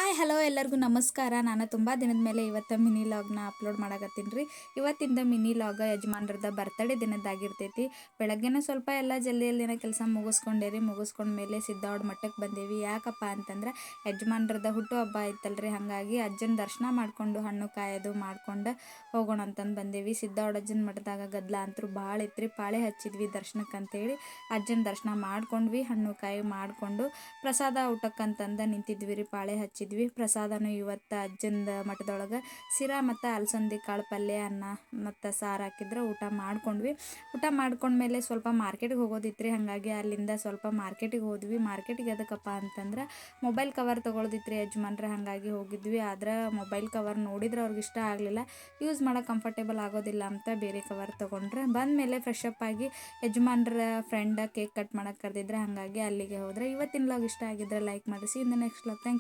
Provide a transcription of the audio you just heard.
Hi hello ಎಲ್ಲರಿಗೂ ನಮಸ್ಕಾರ. ನಾನು ತುಂಬ ದಿನದ ಮೇಲೆ ಇವತ್ತು ಮಿನಿ ಲಾಗ್ನ ಅಪ್ಲೋಡ್ ಮಾಡಕತ್ತೀನಿ ರೀ. ಇವತ್ತಿಂದ ಮಿನಿ ಲಾಗ್ ಯಜಮಾನ್ರದ ಬರ್ತಡೇ ದಿನದ್ದಾಗಿರ್ತೈತಿ. ಬೆಳಗ್ಗೆನೇ ಸ್ವಲ್ಪ ಎಲ್ಲ ಜಲ್ದಿನ ಕೆಲಸ ಮುಗಿಸ್ಕೊಂಡೇರಿ. ಮುಗಿಸ್ಕೊಂಡ್ಮೇಲೆ ಸಿದ್ದಾವಡ್ ಮಠಕ್ಕೆ ಬಂದೇವಿ. ಯಾಕಪ್ಪ ಅಂತಂದ್ರೆ ಯಜಮಾನ್ರದ ಹುಟ್ಟುಹಬ್ಬ ಐತಲ್ರಿ, ಹಾಗಾಗಿ ಅಜ್ಜನ ದರ್ಶನ ಮಾಡಿಕೊಂಡು ಹಣ್ಣು ಕಾಯೋದು ಮಾಡ್ಕೊಂಡು ಹೋಗೋಣ ಅಂತಂದು ಬಂದೇವಿ. ಸಿದ್ದಾವಡ್ ಅಜ್ಜನ ಮಠದಾಗ ಗದ್ದಲ ಅಂತೂ ಭಾಳ ಇತ್ತು. ಪಾಳೆ ಹಚ್ಚಿದ್ವಿ ದರ್ಶನಕ್ಕೆ ಅಂತೇಳಿ ಅಜ್ಜನ ದರ್ಶನ ಮಾಡ್ಕೊಂಡ್ವಿ. ಹಣ್ಣು ಕಾಯಿ ಮಾಡಿಕೊಂಡು ಪ್ರಸಾದ ಊಟಕ್ಕಂತಂದು ನಿಂತಿದ್ವಿ ರೀ. ಪಾಳೆ ಹಚ್ಚಿದ್ವಿ. ಪ್ರಸಾದನು ಇವತ್ತು ಅಜ್ಜನ ಮಠದೊಳಗೆ ಸಿರಾ ಮತ್ತು ಅಲಸಂದಿ ಕಾಳು ಪಲ್ಯ, ಅನ್ನ ಮತ್ತು ಸಾರು ಹಾಕಿದ್ರೆ ಊಟ ಮಾಡ್ಕೊಂಡ್ವಿ. ಊಟ ಮಾಡ್ಕೊಂಡ್ಮೇಲೆ ಸ್ವಲ್ಪ ಮಾರ್ಕೆಟಿಗೆ ಹೋಗೋದಿತ್ತು ರೀ. ಹಾಗಾಗಿ ಅಲ್ಲಿಂದ ಸ್ವಲ್ಪ ಮಾರ್ಕೆಟಿಗೆ ಹೋದ್ವಿ. ಮಾರ್ಕೆಟಿಗೆ ಎದಕ್ಕಪ್ಪ ಅಂತಂದ್ರೆ ಮೊಬೈಲ್ ಕವರ್ ತೊಗೊಳೋದಿತ್ತು ರೀ ಯಜಮಾನ್ರೆ, ಹಾಗಾಗಿ ಹೋಗಿದ್ವಿ. ಆದ್ರೆ ಮೊಬೈಲ್ ಕವರ್ ನೋಡಿದ್ರೆ ಅವ್ರಿಗೆ ಇಷ್ಟ ಆಗಲಿಲ್ಲ. ಯೂಸ್ ಮಾಡೋಕೆ ಕಂಫರ್ಟೇಬಲ್ ಆಗೋದಿಲ್ಲ ಅಂತ ಬೇರೆ ಕವರ್ ತೊಗೊಂಡ್ರೆ. ಬಂದಮೇಲೆ ಫ್ರೆಶ್ ಅಪ್ ಆಗಿ ಯಜಮಾನ್ರ ಫ್ರೆಂಡ್ ಕೇಕ್ ಕಟ್ ಮಾಡೋಕೆ ಕರೆದಿದ್ರೆ, ಹಾಗಾಗಿ ಅಲ್ಲಿಗೆ ಹೋದರೆ. ಇವತ್ತಿನ ಲಾಗ್ ಇಷ್ಟ ಆಗಿದ್ರೆ ಲೈಕ್ ಮಾಡಿಸಿ. In the next vlog. Thank you.